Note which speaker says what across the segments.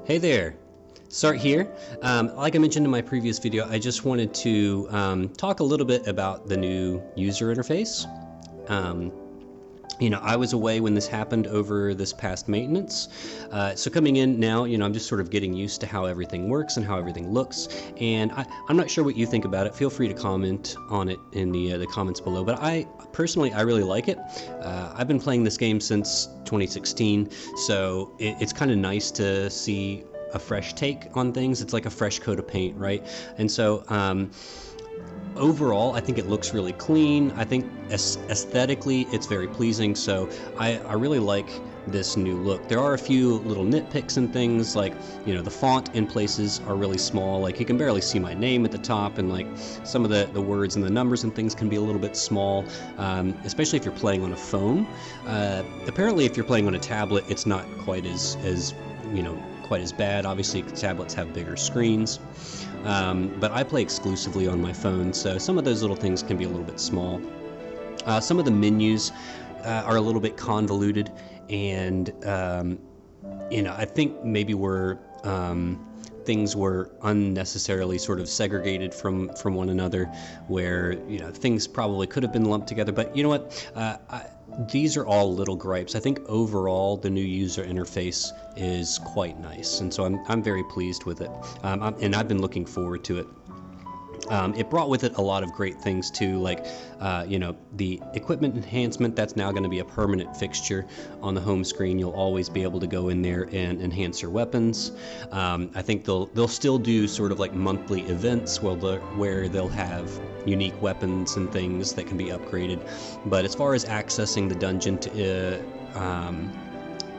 Speaker 1: Hey there, Start here. Like I mentioned in my previous video, I just wanted to talk a little bit about the new user interface. I was away when this happened over this past maintenance. So coming in now, I'm just sort of getting used to how everything works and how everything looks. And I'm not sure what you think about it. Feel free to comment on it in the comments below. But I really like it. I've been playing this game since 2016, so it's kind of nice to see a fresh take on things. It's like a fresh coat of paint, right? And so overall, I think it looks really clean. I think aesthetically it's very pleasing, so I really like this new look. There are a few little nitpicks and things, like the font in places are really small, like you can barely see my name at the top, and like some of the words and the numbers and things can be a little bit small, especially if you're playing on a phone. Apparently if you're playing on a tablet, it's not quite as quite as bad. Obviously tablets have bigger screens, but I play exclusively on my phone, so some of those little things can be a little bit small. Some of the menus are a little bit convoluted, and I think maybe things were unnecessarily sort of segregated from one another, where things probably could have been lumped together. But you know what? These are all little gripes. I think overall the new user interface is quite nice, and so I'm very pleased with it, and I've been looking forward to it. It brought with it a lot of great things too, like the equipment enhancement. That's now going to be a permanent fixture on the home screen. You'll always be able to go in there and enhance your weapons. I think they'll still do sort of like monthly events where they'll have unique weapons and things that can be upgraded. But as far as accessing the dungeon to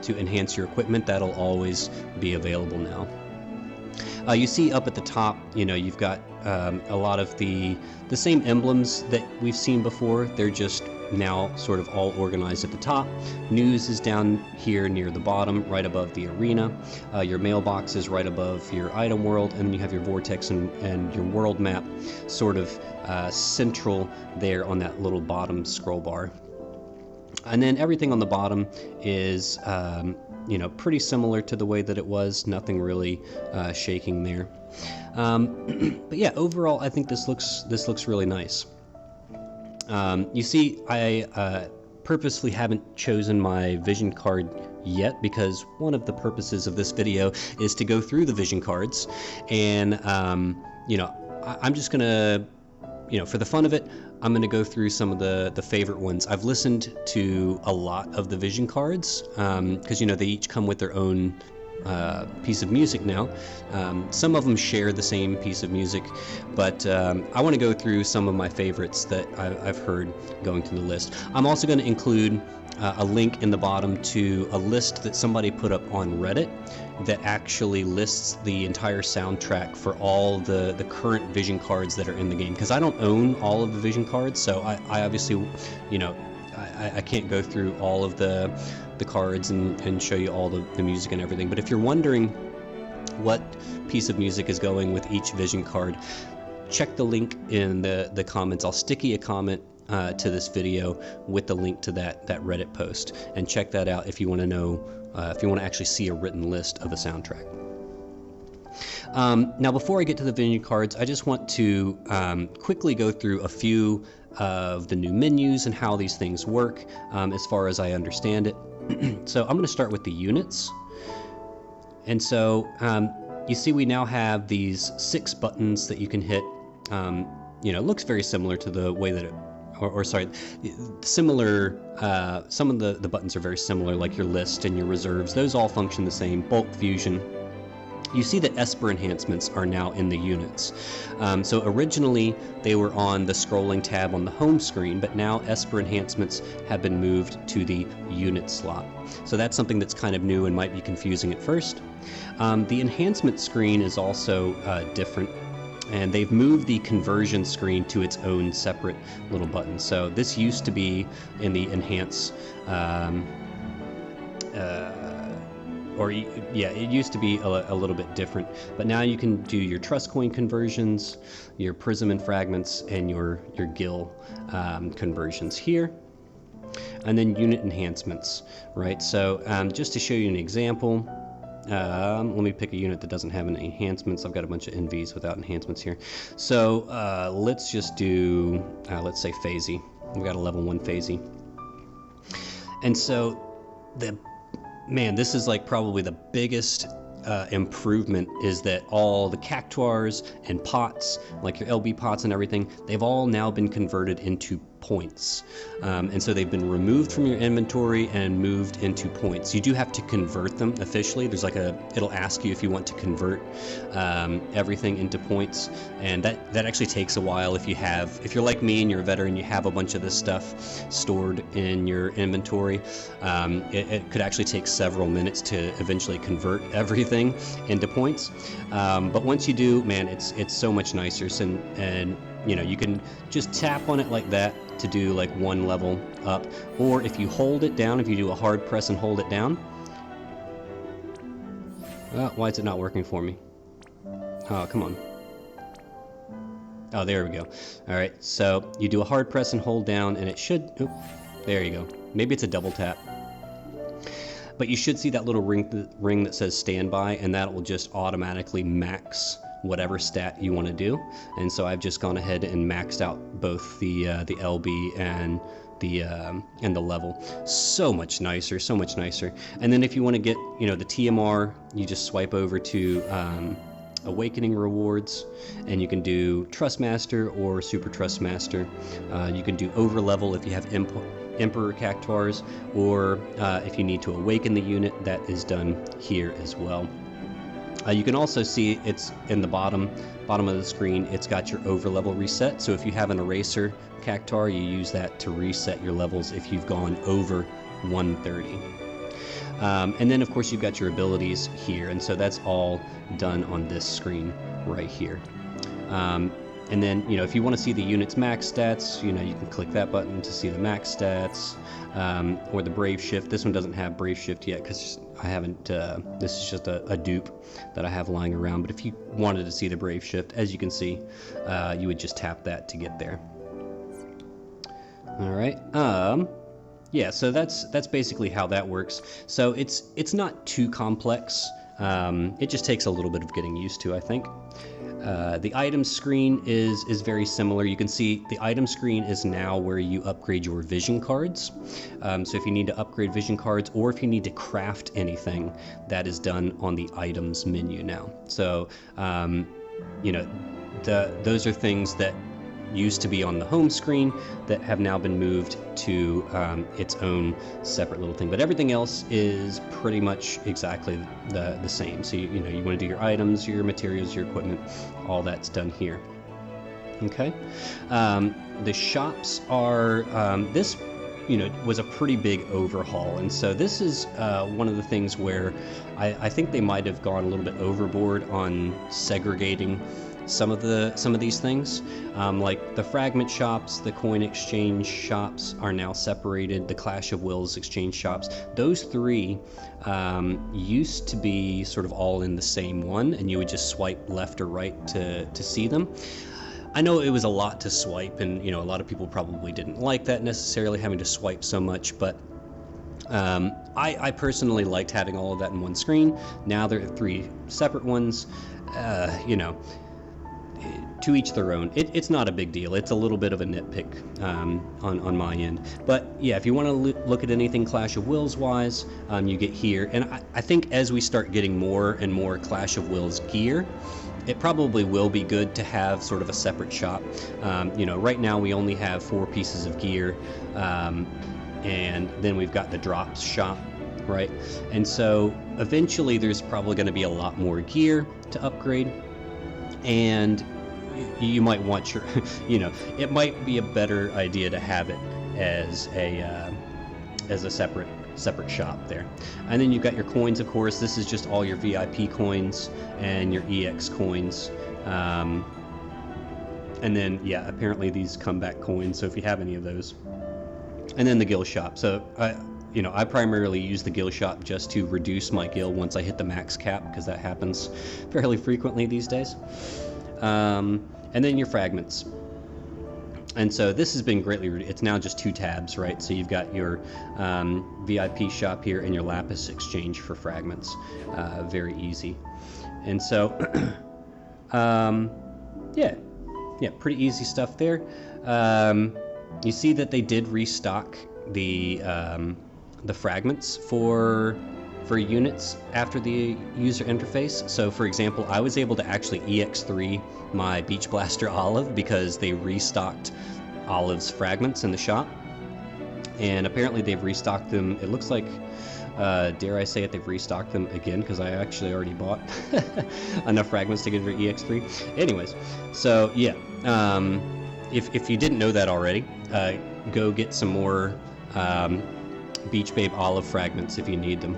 Speaker 1: enhance your equipment, that'll always be available now. You see up at the top, you've got a lot of the same emblems that we've seen before. They're just now sort of all organized at the top. News is down here near the bottom, right above the arena. Your mailbox is right above your item world, and then you have your vortex and your world map sort of central there on that little bottom scroll bar. And then everything on the bottom is pretty similar to the way that it was. Nothing really shaking there. But yeah, overall, I think this looks really nice. You see, I purposely haven't chosen my vision card yet, because one of the purposes of this video is to go through the vision cards, and I'm just gonna, for the fun of it, I'm going to go through some of the favorite ones. I've listened to a lot of the vision cards, because they each come with their own piece of music now. Some of them share the same piece of music, but I want to go through some of my favorites that I've heard going through the list. I'm also going to include a link in the bottom to a list that somebody put up on Reddit that actually lists the entire soundtrack for all the current vision cards that are in the game, because I don't own all of the vision cards, so I obviously I can't go through all of the cards and show you all the music and everything. But if you're wondering what piece of music is going with each vision card, check the link in the comments. I'll sticky a comment to this video with the link to that Reddit post, and check that out if you want to know, if you want to actually see a written list of the soundtrack. Now, before I get to the vision cards, I just want to quickly go through a few of the new menus and how these things work, as far as I understand it. So I'm going to start with the units. And so you see we now have these 6 buttons that you can hit. It looks very similar to the way that it, similar, some of the buttons are very similar, like your list and your reserves. Those all function the same. Bulk fusion. You see that Esper enhancements are now in the units. So originally they were on the scrolling tab on the home screen, but now Esper enhancements have been moved to the unit slot. So that's something that's kind of new and might be confusing at first. The enhancement screen is also different, and they've moved the conversion screen to its own separate little button. So this used to be in the enhance, it used to be a little bit different, but now you can do your trust coin conversions, your prism and fragments, and your gil conversions here. And then unit enhancements, right? So just to show you an example, Let me pick a unit that doesn't have any enhancements. I've got a bunch of NVs without enhancements here. So let's just do, let's say Phasey. We've got a level 1 Phasey. And so, this is like probably the biggest improvement is that all the cactuars and pots, like your LB pots and everything, they've all now been converted into points. And so they've been removed from your inventory and moved into points. You do have to convert them officially. There's like it'll ask you if you want to convert everything into points. And that actually takes a while if you're like me and you're a veteran, you have a bunch of this stuff stored in your inventory. It could actually take several minutes to eventually convert everything into points. But once you do, man, it's so much nicer. And you can just tap on it like that to do like 1 level up, or if you hold it down, if you do a hard press and hold it down. Why is it not working for me? Oh, come on. Oh, there we go. All right, so you do a hard press and hold down, and it should, there you go. Maybe it's a double tap. But you should see that little ring that says standby, and that will just automatically max whatever stat you want to do. And so I've just gone ahead and maxed out both the LB and the level. So much nicer, so much nicer. And then if you want to get the TMR, you just swipe over to Awakening rewards, and you can do Trust Master or Super Trust Master. You can do over level if you have Emperor Cactuars, or if you need to awaken the unit, that is done here as well. You can also see it's in the bottom of the screen, it's got your over level reset. So if you have an eraser Cactuar, you use that to reset your levels if you've gone over 130. And then of course you've got your abilities here, and so that's all done on this screen right here. And then, if you want to see the unit's max stats, you can click that button to see the max stats, or the Brave Shift. This one doesn't have Brave Shift yet because I haven't, this is just a dupe that I have lying around. But if you wanted to see the Brave Shift, as you can see, you would just tap that to get there. All right. Yeah, so that's basically how that works. So it's not too complex. It just takes a little bit of getting used to, I think. The item screen is very similar. You can see the item screen is now where you upgrade your vision cards. So if you need to upgrade vision cards, or if you need to craft anything, that is done on the items menu now. So those are things that used to be on the home screen that have now been moved to its own separate little thing. But everything else is pretty much exactly the same. So you want to do your items, your materials, your equipment, all that's done here. Okay. The shops are this was a pretty big overhaul, and so this is one of the things where I think they might have gone a little bit overboard on segregating some of these things. Like the fragment shops, the coin exchange shops are now separated. The Clash of Wills exchange shops, those three used to be sort of all in the same one, and you would just swipe left or right to see them. I know it was a lot to swipe, and a lot of people probably didn't like that necessarily, having to swipe so much, but I personally liked having all of that in one screen. Now there are three separate ones. To each their own. It's not a big deal. It's a little bit of a nitpick on my end. But yeah, if you want to look at anything Clash of Wills wise, you get here. And I think as we start getting more and more Clash of Wills gear, it probably will be good to have sort of a separate shop. Right now we only have 4 pieces of gear, and then we've got the drops shop, right? And so eventually there's probably going to be a lot more gear to upgrade, and you might want your, it might be a better idea to have it as a separate shop there. And then you've got your coins, of course. This is just all your VIP coins and your EX coins. And then, yeah, apparently these comeback coins, so if you have any of those. And then the guild shop. So, I primarily use the guild shop just to reduce my guild once I hit the max cap, because that happens fairly frequently these days. And then your fragments. And so this has been greatly, it's now just 2 tabs, right? So you've got your VIP shop here and your lapis exchange for fragments. Very easy. And so, yeah, pretty easy stuff there. You see that they did restock the fragments for units after the user interface. So for example, I was able to actually EX3 my Beach Blaster Olive because they restocked Olive's fragments in the shop. And apparently they've restocked them. It looks like, dare I say it, they've restocked them again because I actually already bought enough fragments to get her EX3. Anyways, so yeah, if you didn't know that already, go get some more Beach Babe Olive fragments if you need them.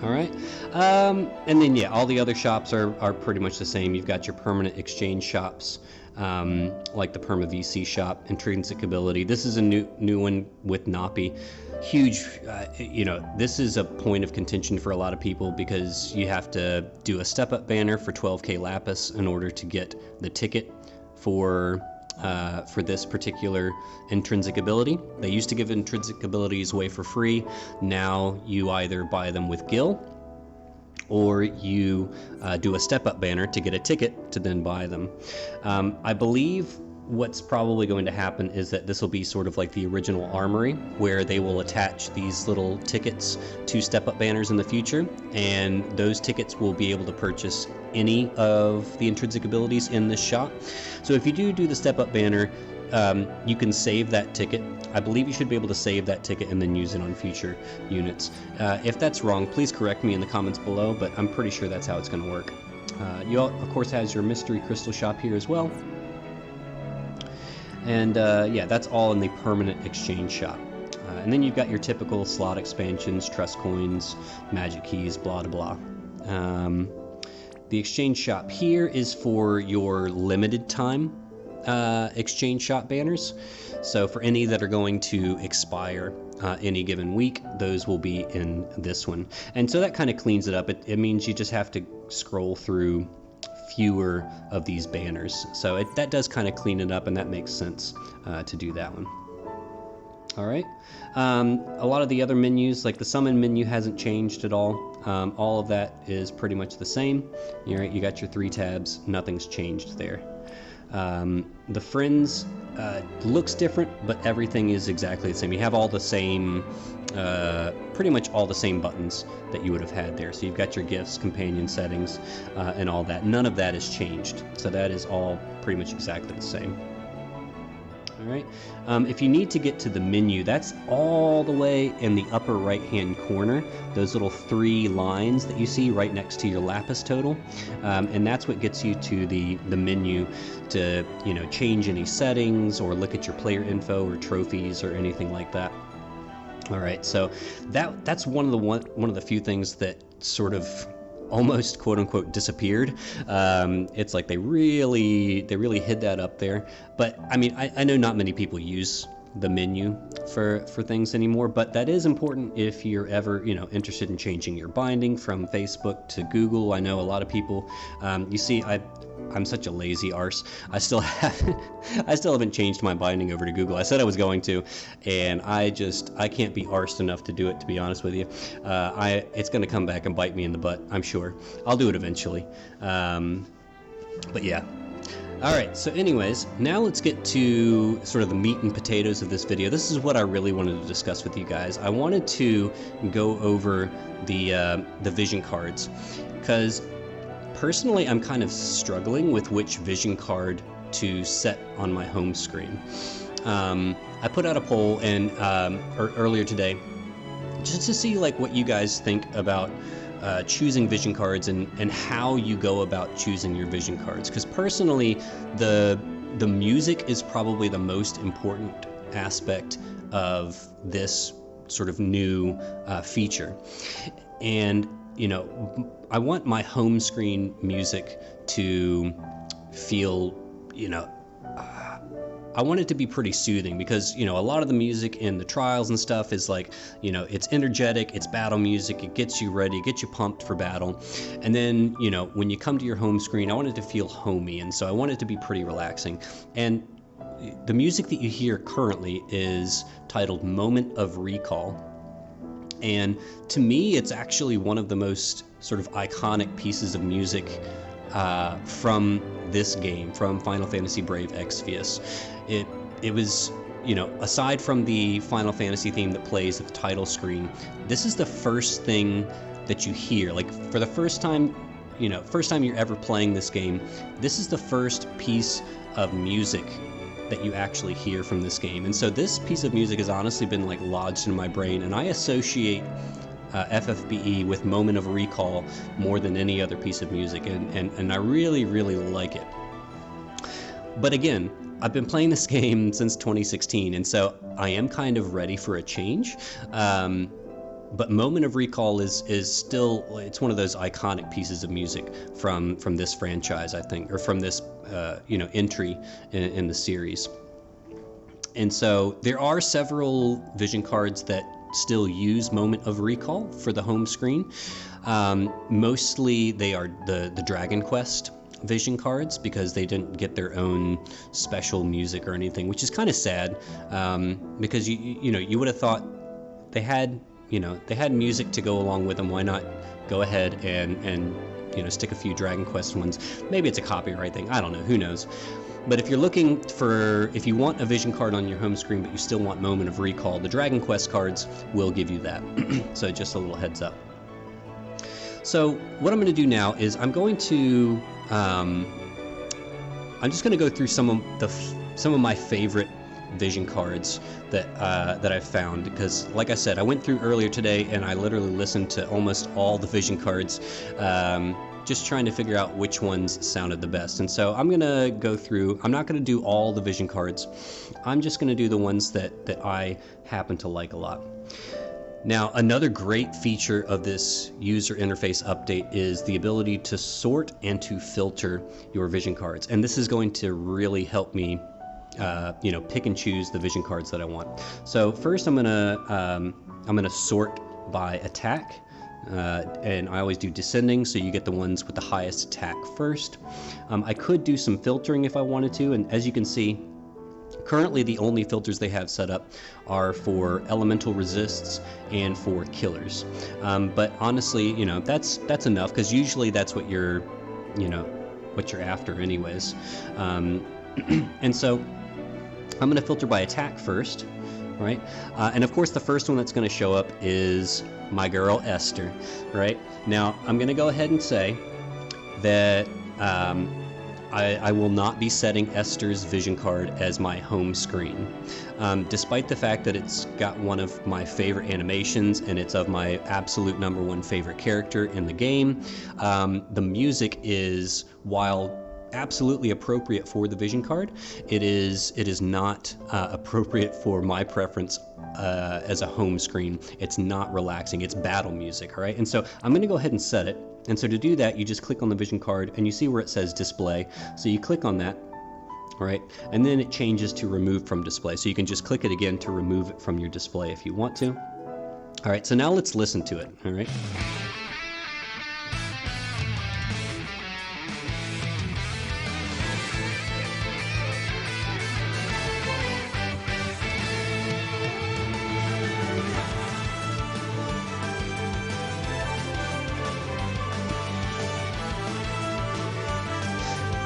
Speaker 1: All right, and then yeah, all the other shops are pretty much the same. You've got your permanent exchange shops, like the Perma VC shop, Intrinsic Ability. This is a new one with Napi. Huge, this is a point of contention for a lot of people because you have to do a step-up banner for 12k lapis in order to get the ticket for this particular intrinsic ability. They used to give intrinsic abilities away for free. Now you either buy them with Gil or you do a step-up banner to get a ticket to then buy them. I believe what's probably going to happen is that this will be sort of like the original Armory, where they will attach these little tickets to step-up banners in the future, and those tickets will be able to purchase any of the intrinsic abilities in this shop. So if you do the step-up banner, you can save that ticket. I believe you should be able to save that ticket and then use it on future units. If that's wrong, please correct me in the comments below, but I'm pretty sure that's how it's going to work. You of course has your mystery crystal shop here as well. And yeah, that's all in the permanent exchange shop. And then you've got your typical slot expansions, trust coins, magic keys, blah, blah, blah. The exchange shop here is for your limited time exchange shop banners. So for any that are going to expire any given week, those will be in this one. And so that kind of cleans it up. It means you just have to scroll through fewer of these banners. So that does kind of clean it up, and that makes sense to do that one. All right. A lot of the other menus, like the summon menu, hasn't changed at all. All of that is pretty much the same. You got your 3 tabs. Nothing's changed there. The friends looks different, but everything is exactly the same. You have all the same, pretty much all the same buttons that you would have had there. So you've got your gifts, companion settings, and all that. None of that has changed. So that is all pretty much exactly the same. All right. If you need to get to the menu, that's all the way in the upper right-hand corner. Those little 3 lines that you see right next to your lapis total, and that's what gets you to the menu to change any settings or look at your player info or trophies or anything like that. All right. So that's one of the few things that sort of almost quote unquote disappeared. It's like they really hid that up there. But I mean, I know not many people use the menu for things anymore, but that is important if you're ever interested in changing your binding from Facebook to Google. I know a lot of people, you see, I'm such a lazy arse. I still haven't changed my binding over to Google. I said I was going to, and I can't be arsed enough to do it, to be honest with you. It's going to come back and bite me in the butt, I'm sure. I'll do it eventually. But yeah. All right, so anyways, now let's get to sort of the meat and potatoes of this video. This is what I really wanted to discuss with you guys. I wanted to go over the vision cards, because personally I'm kind of struggling with which vision card to set on my home screen. I put out a poll earlier today just to see like what you guys think about choosing vision cards and how you go about choosing your vision cards, because personally the music is probably the most important aspect of this sort of new feature. And I want my home screen music to feel, I want it to be pretty soothing, because a lot of the music in the trials and stuff is like, it's energetic, it's battle music, it gets you ready, it gets you pumped for battle. And then when you come to your home screen, I want it to feel homey, and so I want it to be pretty relaxing. And the music that you hear currently is titled Moment of Recall. And to me, it's actually one of the most sort of iconic pieces of music from this game, from Final Fantasy Brave Exvius. It was, aside from the Final Fantasy theme that plays at the title screen, this is the first thing that you hear. Like, for the first time, first time you're ever playing this game, this is the first piece of music that you actually hear from this game. And so this piece of music has honestly been like lodged in my brain, and I associate FFBE with Moment of Recall more than any other piece of music, and I really, really like it. But again, I've been playing this game since 2016, and so I am kind of ready for a change. But Moment of Recall is still, it's one of those iconic pieces of music from this franchise, I think, or from this entry in the series. And so there are several vision cards that still use Moment of Recall for the home screen. Mostly they are the Dragon Quest vision cards, because they didn't get their own special music or anything, which is kind of sad, because you would have thought they had music to go along with them. Why not go ahead and stick a few Dragon Quest ones? Maybe it's a copyright thing, I don't know, who knows. But if you want a vision card on your home screen but you still want Moment of Recall, the Dragon Quest cards will give you that. So just a little heads up. So what I'm going to do now is I'm just going to go through some of my favorite vision cards that I've found, because like I said, I went through earlier today and I literally listened to almost all the vision cards, just trying to figure out which ones sounded the best. And so I'm gonna go through, I'm not gonna do all the vision cards, I'm just gonna do the ones that I happen to like a lot. Now, another great feature of this user interface update is the ability to sort and to filter your vision cards, and this is going to really help me pick and choose the vision cards that I want. So first I'm gonna sort by attack, and I always do descending, so you get the ones with the highest attack first. I could do some filtering if I wanted to, and as you can see, currently the only filters they have set up are for elemental resists and for killers. But honestly, that's enough, because usually that's what you're after anyways. And so I'm going to filter by attack first, right? And of course the first one that's going to show up is my girl Esther, right? Now I'm going to go ahead and say that I will not be setting Esther's vision card as my home screen, despite the fact that it's got one of my favorite animations and it's of my absolute #1 favorite character in the game. The music is, while absolutely appropriate for the vision card, it is not appropriate for my preference as a home screen. It's not relaxing, it's battle music, all right? And so I'm going to go ahead and set it. And so to do that, you just click on the vision card and you see where it says display. So you click on that, all right? And then it changes to remove from display. So you can just click it again to remove it from your display if you want to. All right, so now let's listen to it, all right?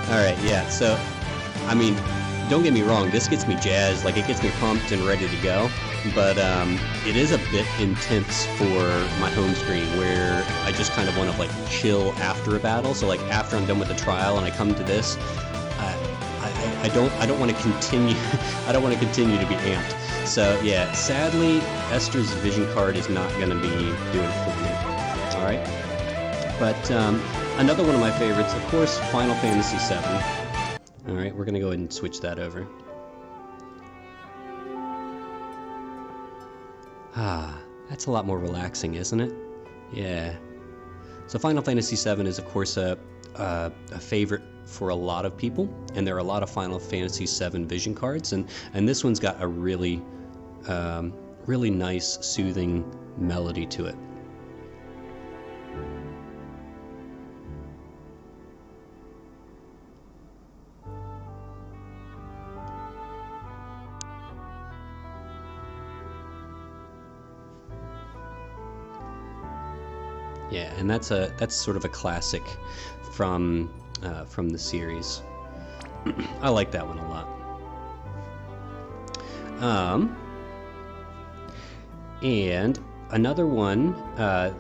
Speaker 1: Alright, yeah, so, I mean, don't get me wrong, this gets me jazzed, like, it gets me pumped and ready to go, but it is a bit intense for my home screen, where I just kind of want to, like, chill after a battle. So, like, after I'm done with the trial and I come to this, I don't want to continue, I don't want to continue to be amped. So, yeah, sadly, Esther's vision card is not going to be doing it for me, alright? But, another one of my favorites, of course, Final Fantasy VII. Alright, we're going to go ahead and switch that over. That's a lot more relaxing, isn't it? Yeah. So Final Fantasy VII is, of course, a favorite for a lot of people, and there are a lot of Final Fantasy VII vision cards, and this one's got a really, really nice, soothing melody to it. Yeah, and that's sort of a classic from the series. I like that one a lot. And another one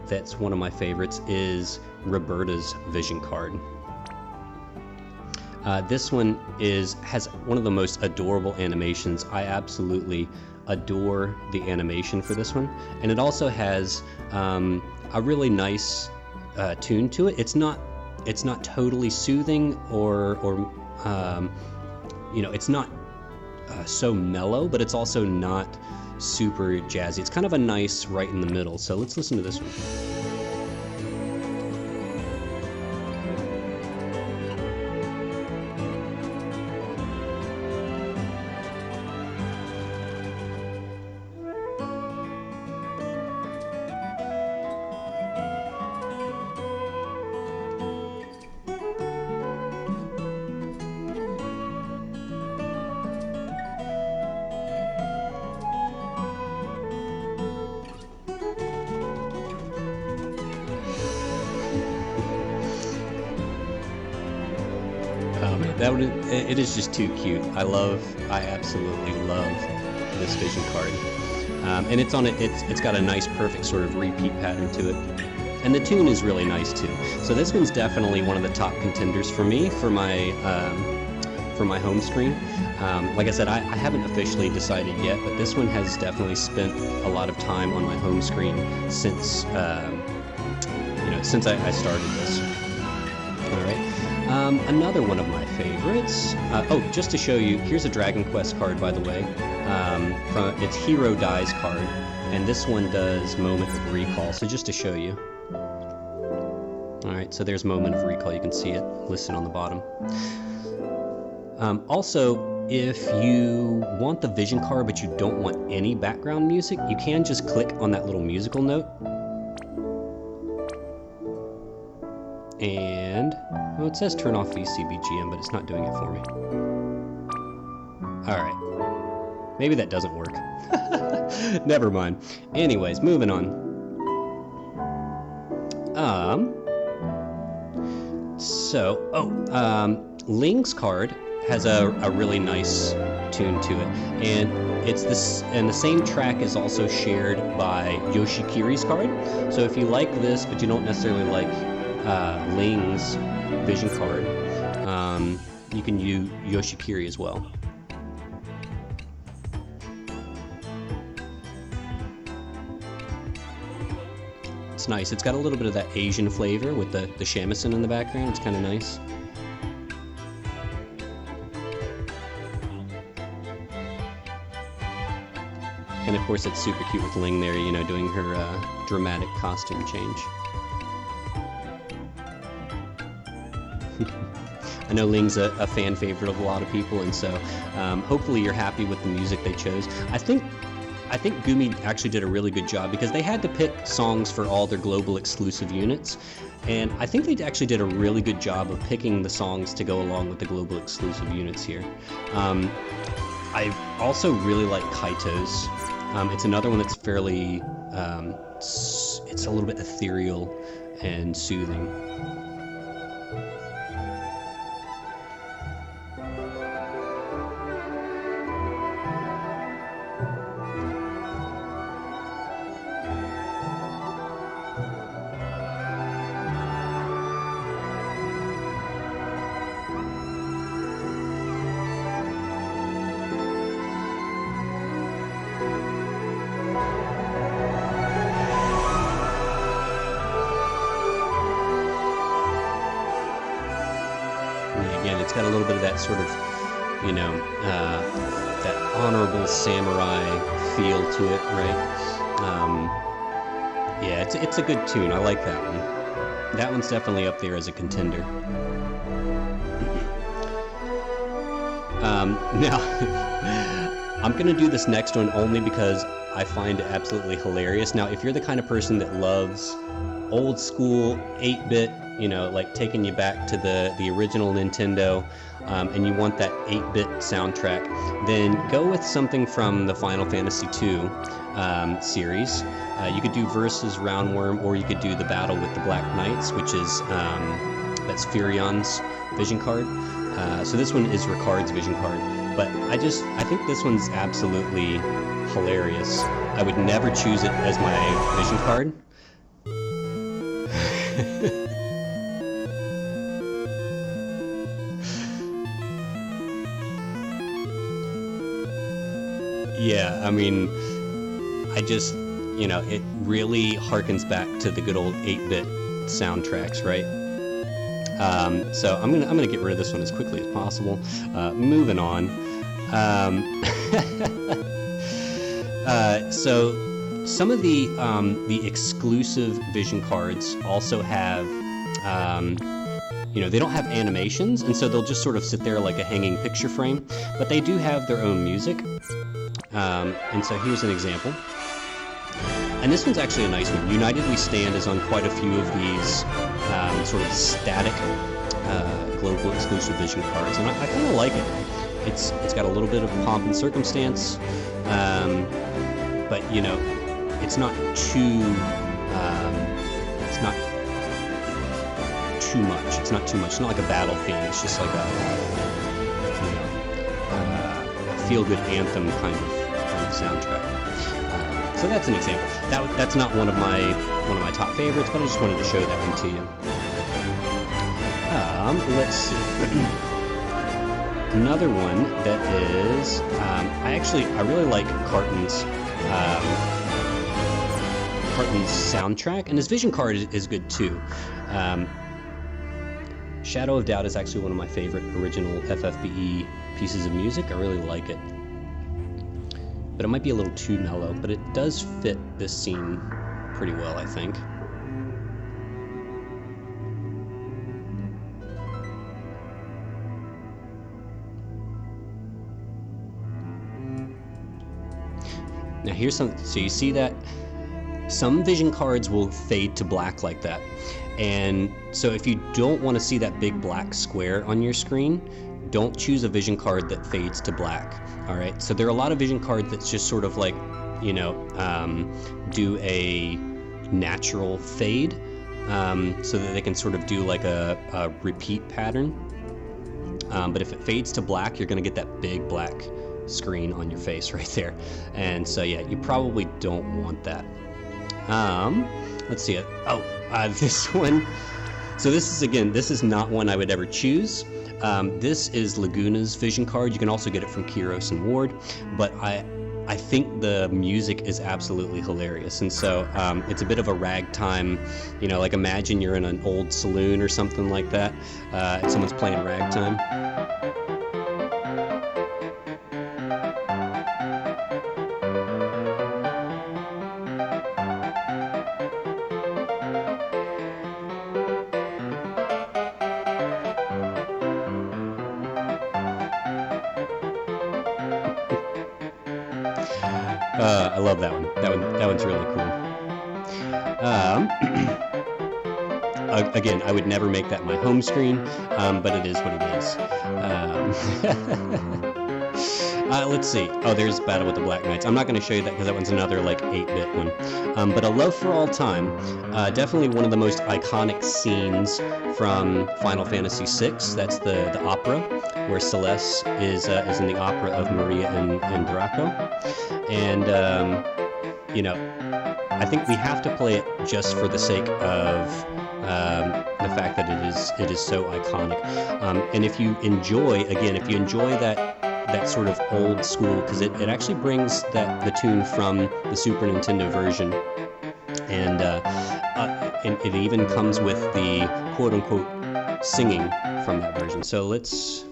Speaker 1: that's one of my favorites is Reberta's vision card. This one has one of the most adorable animations. I absolutely adore the animation for this one, and it also has a really nice tune to it. It's not totally soothing or it's not so mellow, but it's also not super jazzy. It's kind of a nice right in the middle. So let's listen to this one. It is just too cute. I absolutely love this vision card, and it's got a nice, perfect sort of repeat pattern to it, and the tune is really nice too. So this one's definitely one of the top contenders for me for my home screen. Like I said, I haven't officially decided yet, but this one has definitely spent a lot of time on my home screen since since I started this. All right. Another one of my favorites. Just to show you, here's a Dragon Quest card, by the way. It's Hero Dies card, and this one does Moment of Recall. So just to show you. All right, so there's Moment of Recall. You can see it listed on the bottom. Also, if you want the vision card but you don't want any background music, you can just click on that little musical note. And, well, it says turn off VCBGM, but it's not doing it for me. Alright. Maybe that doesn't work. Never mind. Anyways, moving on. Ling's card has a really nice tune to it. And the same track is also shared by Yoshikiri's card. So if you like this, but you don't necessarily like Ling's vision card, you can use Yoshikiri as well. It's nice. It's got a little bit of that Asian flavor with the shamisen in the background. It's kind of nice. And of course it's super cute with Ling there, doing her dramatic costume change. I know Ling's a fan favorite of a lot of people, and so hopefully you're happy with the music they chose. I think Gumi actually did a really good job because they had to pick songs for all their global exclusive units, and I think they actually did a really good job of picking the songs to go along with the global exclusive units here. I also really like Kaito's. It's another one that's fairly, it's a little bit ethereal and soothing. It's got a little bit of that sort of, that honorable samurai feel to it, right? Yeah, it's a good tune. I like that one. That one's definitely up there as a contender. Now, I'm going to do this next one only because I find it absolutely hilarious. Now, if you're the kind of person that loves old school 8-bit you know, like taking you back to the original Nintendo, and you want that 8-bit soundtrack, then go with something from the Final Fantasy II series. You could do Versus Roundworm, or you could do the Battle with the Black Knights, which is that's Furion's vision card. So this one is Ricard's vision card, but I think this one's absolutely hilarious. I would never choose it as my vision card. Yeah, I mean, you know, it really harkens back to the good old 8-bit soundtracks, right? So I'm gonna get rid of this one as quickly as possible. Moving on. So some of the exclusive vision cards also have, you know, they don't have animations, and so they'll just sort of sit there like a hanging picture frame, but they do have their own music. And so here's an example. And this one's actually a nice one. United We Stand is on quite a few of these sort of static global exclusive vision cards, and I kind of like it. It's got a little bit of pomp and circumstance, but you know, it's not too much. It's not too much. It's not like a battle theme. It's just like a feel-good anthem kind of soundtrack. So that's an example. That's not one of my top favorites, but I just wanted to show that one to you. Let's see. Another one that is I really like Karten's soundtrack, and his vision card is good too. Shadow of Doubt is actually one of my favorite original FFBE pieces of music. I really like it. But it might be a little too mellow, but it does fit this scene pretty well, I think. Now here's some, so you see that some vision cards will fade to black like that. And so if you don't want to see that big black square on your screen, don't choose a vision card that fades to black. All right, so there are a lot of vision cards that's just sort of like, you know, do a natural fade, so that they can sort of do like a repeat pattern. But if it fades to black, you're going to get that big black screen on your face right there. And so yeah, you probably don't want that. Let's see it. This one. So this is not one I would ever choose. This is Laguna's vision card. You can also get it from Kiros and Ward, but I think the music is absolutely hilarious. And so it's a bit of a ragtime, you know, like imagine you're in an old saloon or something like that, and someone's playing ragtime. I love that one. That one's really cool. Again, I would never make that my home screen, but it is what it is. Let's see. Oh, there's Battle with the Black Knights. I'm not going to show you that because that one's another like 8-bit one. But A Love for All Time, definitely one of the most iconic scenes from Final Fantasy VI. That's the opera, where Celes is in the opera of Maria and Draco. And you know, I think we have to play it just for the sake of the fact that it is so iconic. And if you enjoy that sort of old school, because it actually brings the tune from the Super Nintendo version, and it even comes with the quote-unquote singing from that version. So let's...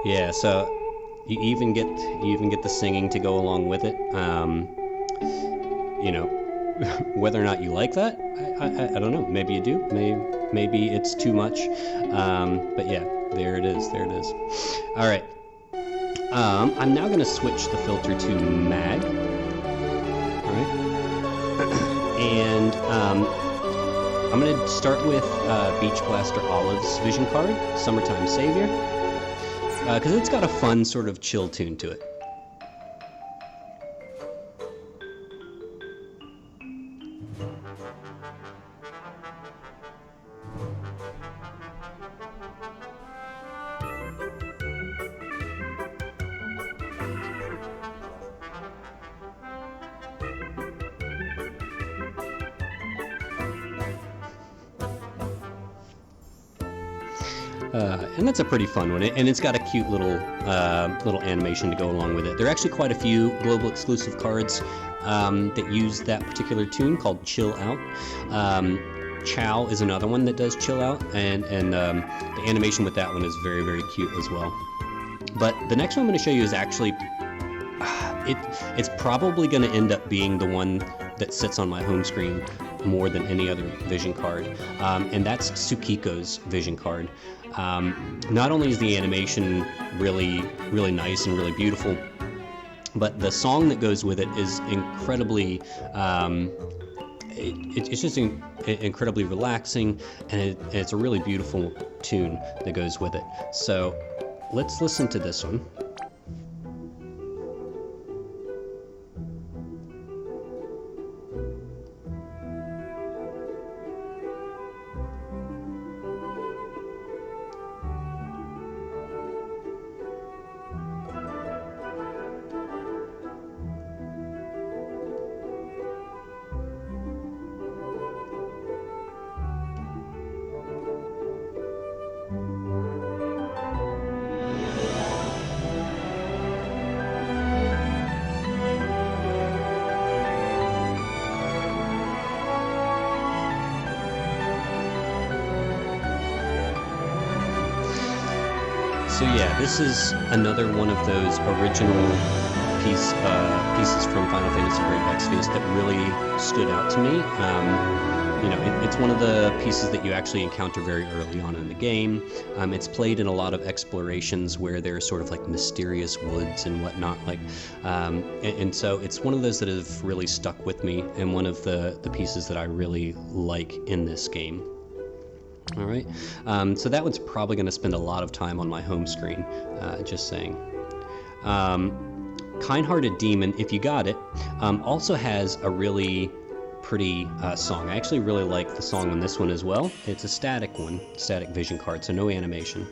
Speaker 1: Yeah, so you even get the singing to go along with it. You know, whether or not you like that, I don't know. Maybe you do. Maybe it's too much. But yeah, there it is. There it is. All right. I'm now going to switch the filter to mag. All right. And I'm going to start with Beach Blaster Olive's Vision Card, Summertime Savior, because it's got a fun sort of chill tune to it. And that's a pretty fun one, and it's got a cute little animation to go along with it. There are actually quite a few global exclusive cards that use that particular tune called Chill Out. Chow is another one that does Chill Out, and the animation with that one is very, very cute as well. But the next one I'm going to show you is actually, it's probably going to end up being the one that sits on my home screen more than any other vision card, and that's Tsukiko's vision card. Not only is the animation really, really nice and really beautiful, but the song that goes with it is incredibly, it's just incredibly relaxing, and it's a really beautiful tune that goes with it. So let's listen to this one. So yeah, this is another one of those original pieces from Final Fantasy Great Exvius that really stood out to me. You know, it's one of the pieces that you actually encounter very early on in the game. It's played in a lot of explorations where there are sort of like mysterious woods and whatnot, like, and so it's one of those that have really stuck with me, and one of the pieces that I really like in this game. All right, so that one's probably going to spend a lot of time on my home screen, just saying. Kindhearted Demon, if you got it, also has a really pretty song. I actually really like the song on this one as well. It's a static one, static vision card, so no animation.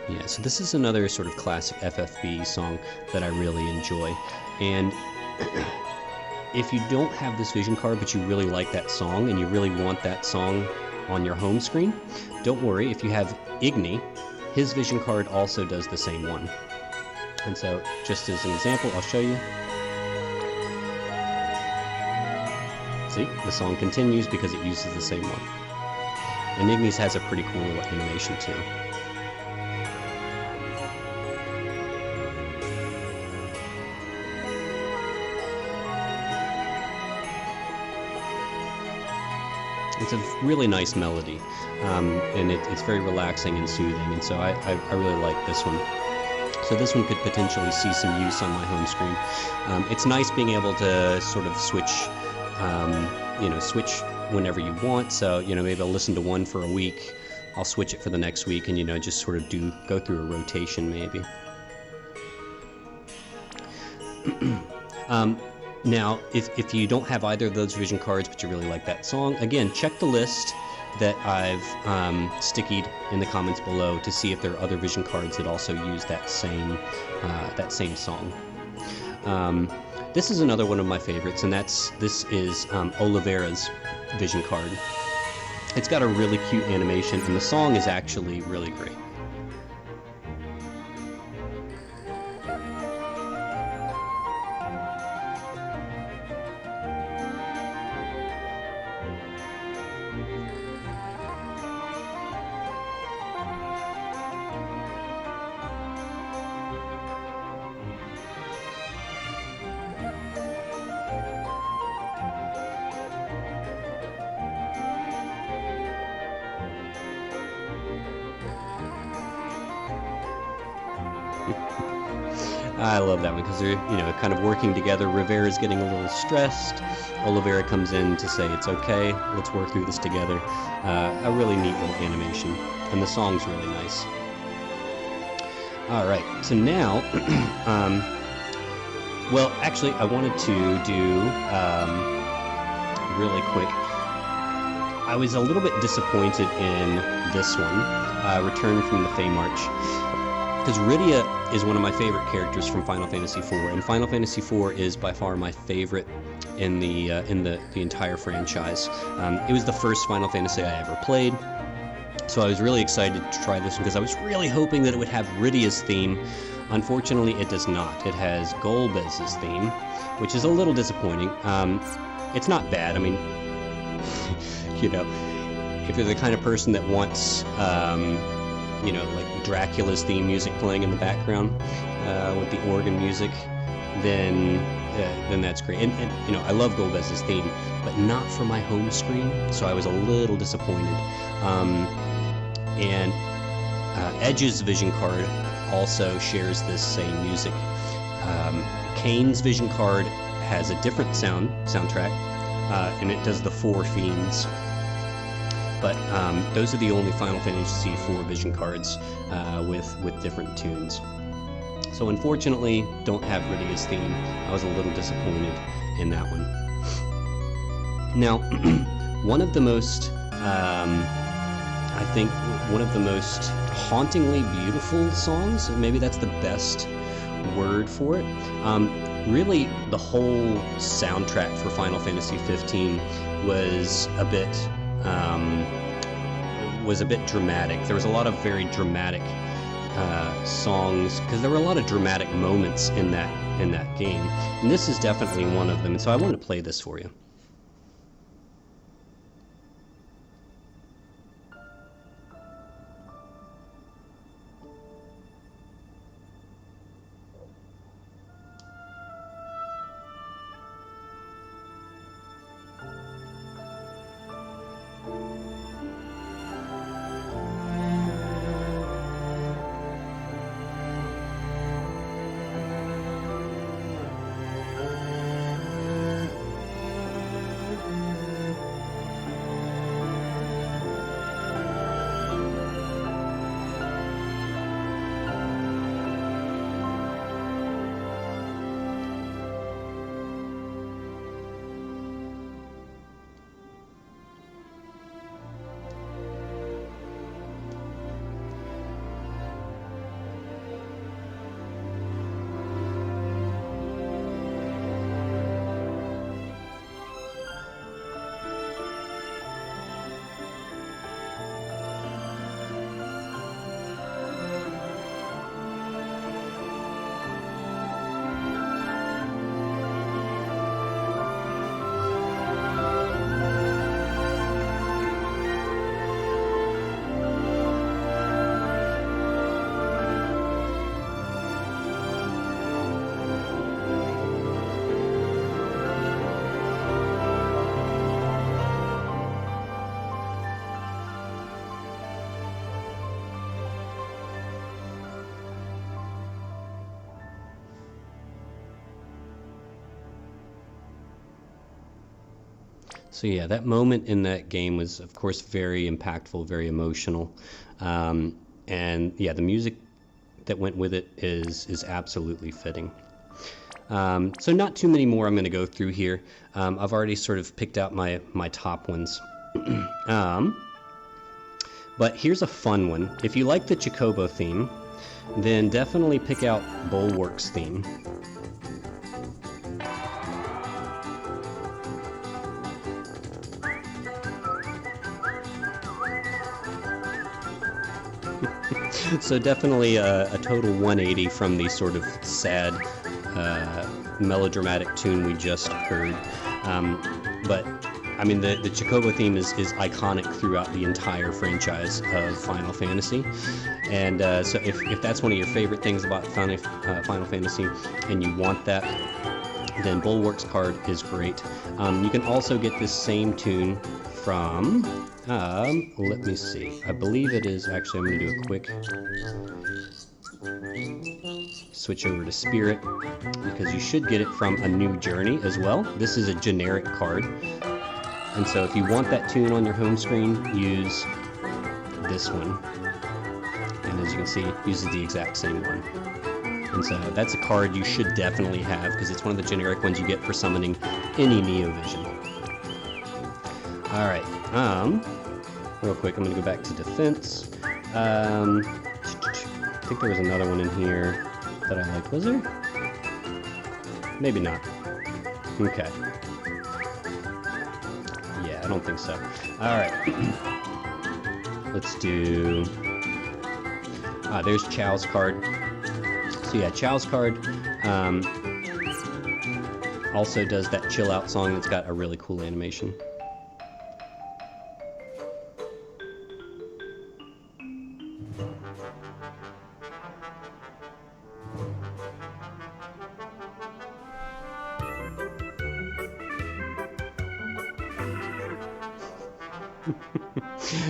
Speaker 1: Yeah, so this is another sort of classic FFBE song that I really enjoy. And if you don't have this vision card, but you really like that song and you really want that song on your home screen, don't worry. If you have Ygni, his vision card also does the same one. And so, just as an example, I'll show you. See, the song continues because it uses the same one. And Ygni's has a pretty cool little animation too. It's a really nice melody, and it's very relaxing and soothing, and so I really like this one. So this one could potentially see some use on my home screen. It's nice being able to sort of switch, switch whenever you want. So, maybe I'll listen to one for a week, I'll switch it for the next week, and, just sort of go through a rotation maybe. Now, if you don't have either of those vision cards, but you really like that song, again, check the list that I've stickied in the comments below to see if there are other vision cards that also use that same song. This is another one of my favorites, and this is Olivera's vision card. It's got a really cute animation, and the song is actually really great. I love that one because they're, you know, kind of working together. Rivera's getting a little stressed. Olivera comes in to say, it's okay, let's work through this together. A really neat little animation. And the song's really nice. Alright, so now, well, actually, I wanted to do, really quick, I was a little bit disappointed in this one, Return from the Feymarch, because Rydia is one of my favorite characters from Final Fantasy IV, and Final Fantasy IV is by far my favorite in the entire franchise. It was the first Final Fantasy I ever played, so I was really excited to try this one because I was really hoping that it would have Rydia's theme. Unfortunately, it does not. It has Golbez's theme, which is a little disappointing. It's not bad. I mean, you know, if you're the kind of person that wants, you know, like Dracula's theme music playing in the background with the organ music, then that's great. And you know, I love Golbez's theme, but not for my home screen, so I was a little disappointed. And Edge's vision card also shares this same music. Kane's vision card has a different soundtrack, and it does the Four Fiends. But those are the only Final Fantasy IV vision cards with different tunes. So unfortunately, don't have Rydia's theme. I was a little disappointed in that one. Now, one of the most, I think, one of the most hauntingly beautiful songs, maybe that's the best word for it. Really, the whole soundtrack for Final Fantasy 15 was a bit dramatic. There was a lot of very dramatic songs because there were a lot of dramatic moments in that game, and this is definitely one of them. And so I wanted to play this for you. So yeah, that moment in that game was, of course, very impactful, very emotional. And yeah, the music that went with it is absolutely fitting. So not too many more I'm going to go through here. I've already sort of picked out my top ones. But here's a fun one. If you like the Chocobo theme, then definitely pick out Bulwark's theme. So definitely a total 180 from the sort of sad, melodramatic tune we just heard. But I mean, the Chocobo theme is iconic throughout the entire franchise of Final Fantasy. And so if that's one of your favorite things about Final Fantasy and you want that, then Bulwark's card is great. You can also get this same tune from, let me see, I believe it is, actually I'm going to do a quick switch over to Spirit, because you should get it from a new journey as well. This is a generic card. And so if you want that tune on your home screen, use this one. And as you can see, it uses the exact same one. And so that's a card you should definitely have, because it's one of the generic ones you get for summoning any Neovision. Alright, real quick, I'm going to go back to defense. I think there was another one in here that I liked. Was there? Maybe not. Okay. Yeah, I don't think so. Alright. Let's do... there's Chow's card. So yeah, Chow's card also does that chill out song that's got a really cool animation.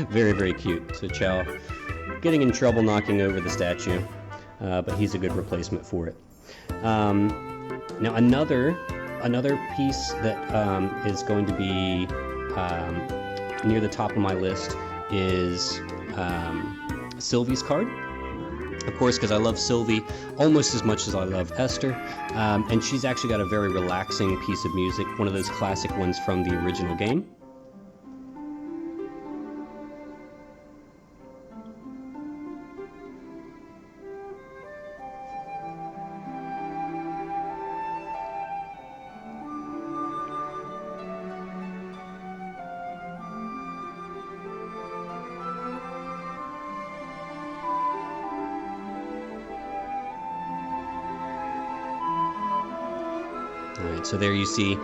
Speaker 1: Very, very cute. So Chow getting in trouble knocking over the statue, but he's a good replacement for it. Now another piece that is going to be near the top of my list is Sylvie's card. Of course, because I love Sylvie almost as much as I love Esther, and she's actually got a very relaxing piece of music, one of those classic ones from the original game. Alright, so there you see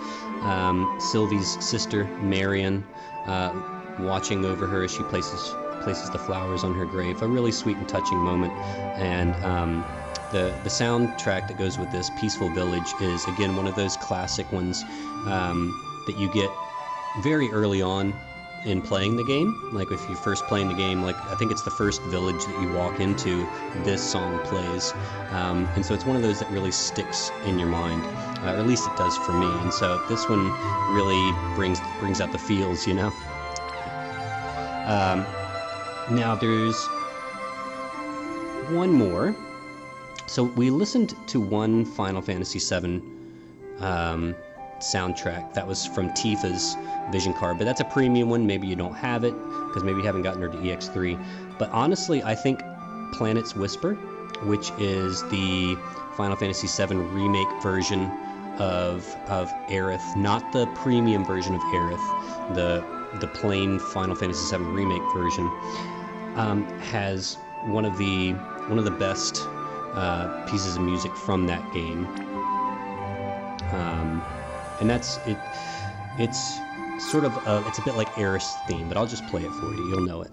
Speaker 1: Sylvie's sister, Marion, watching over her as she places the flowers on her grave. A really sweet and touching moment. And the soundtrack that goes with this, Peaceful Village, is again one of those classic ones that you get very early on in playing the game. Like if you're first playing the game, like I think it's the first village that you walk into, this song plays. And so it's one of those that really sticks in your mind, or at least it does for me. And so this one really brings out the feels, you know. Now there's one more. So we listened to one Final Fantasy VII soundtrack that was from Tifa's Vision card, but that's a premium one. Maybe you don't have it because maybe you haven't gotten her to EX3. But honestly, I think Planet's Whisper, which is the Final Fantasy VII remake version of Aerith, not the premium version of Aerith, the plain Final Fantasy VII remake version, has one of the best pieces of music from that game, and that's it. It's sort of it's a bit like Aerith's theme, but I'll just play it for you. You'll know it.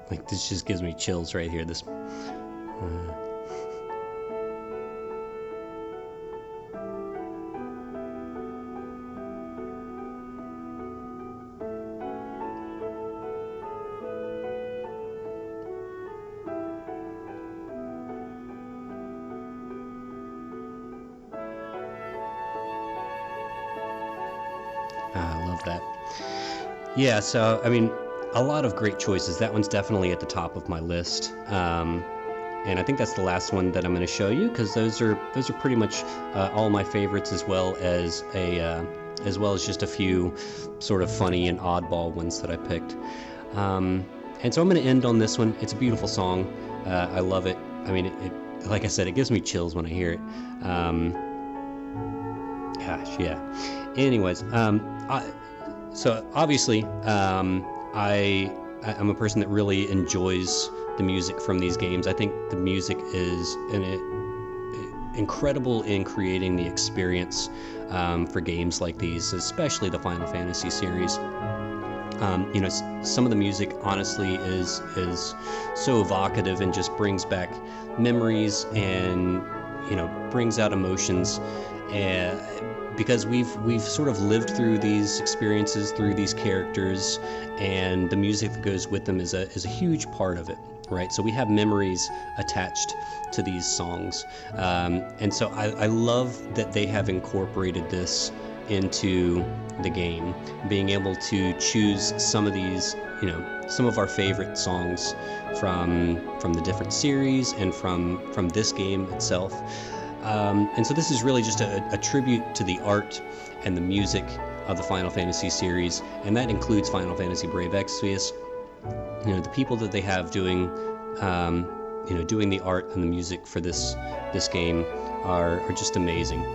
Speaker 1: Like, this just gives me chills right here. This. I love that. Yeah, so, I mean, a lot of great choices. That one's definitely at the top of my list, and I think that's the last one that I'm going to show you, because those are pretty much all my favorites, as well as just a few sort of funny and oddball ones that I picked. And so I'm going to end on this one. It's a beautiful song. I love it. I mean, it like I said, it gives me chills when I hear it. Gosh, yeah. Anyways, so obviously, I'm a person that really enjoys the music from these games. I think the music is incredible in creating the experience for games like these, especially the Final Fantasy series. You know, some of the music honestly is so evocative and just brings back memories and, you know, brings out emotions, because we've sort of lived through these experiences, through these characters, and the music that goes with them is a huge part of it, right? So we have memories attached to these songs, and so I love that they have incorporated this into the game, being able to choose some of these, you know, some of our favorite songs from the different series and from this game itself. And so this is really just a tribute to the art and the music of the Final Fantasy series, and that includes Final Fantasy Brave Exvius. You know, the people that they have doing, you know, doing the art and the music for this game are just amazing.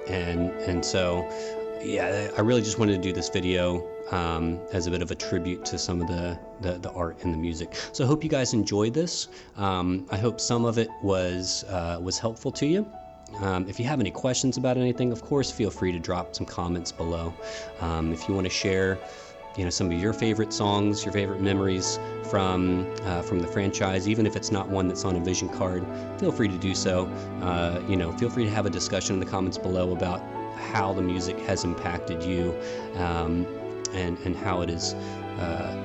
Speaker 1: And so, yeah, I really just wanted to do this video as a bit of a tribute to some of the art and the music. So I hope you guys enjoyed this. I hope some of it was helpful to you. If you have any questions about anything, of course, feel free to drop some comments below. If you want to share, you know, some of your favorite songs, your favorite memories from the franchise, even if it's not one that's on a vision card, feel free to do so. You know, feel free to have a discussion in the comments below about how the music has impacted you, and how it has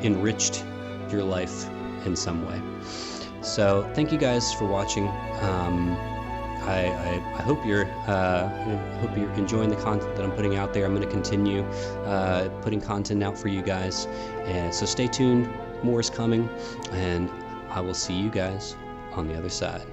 Speaker 1: enriched your life in some way. So thank you guys for watching. I hope you're enjoying the content that I'm putting out there. I'm going to continue putting content out for you guys, and so stay tuned. More is coming, and I will see you guys on the other side.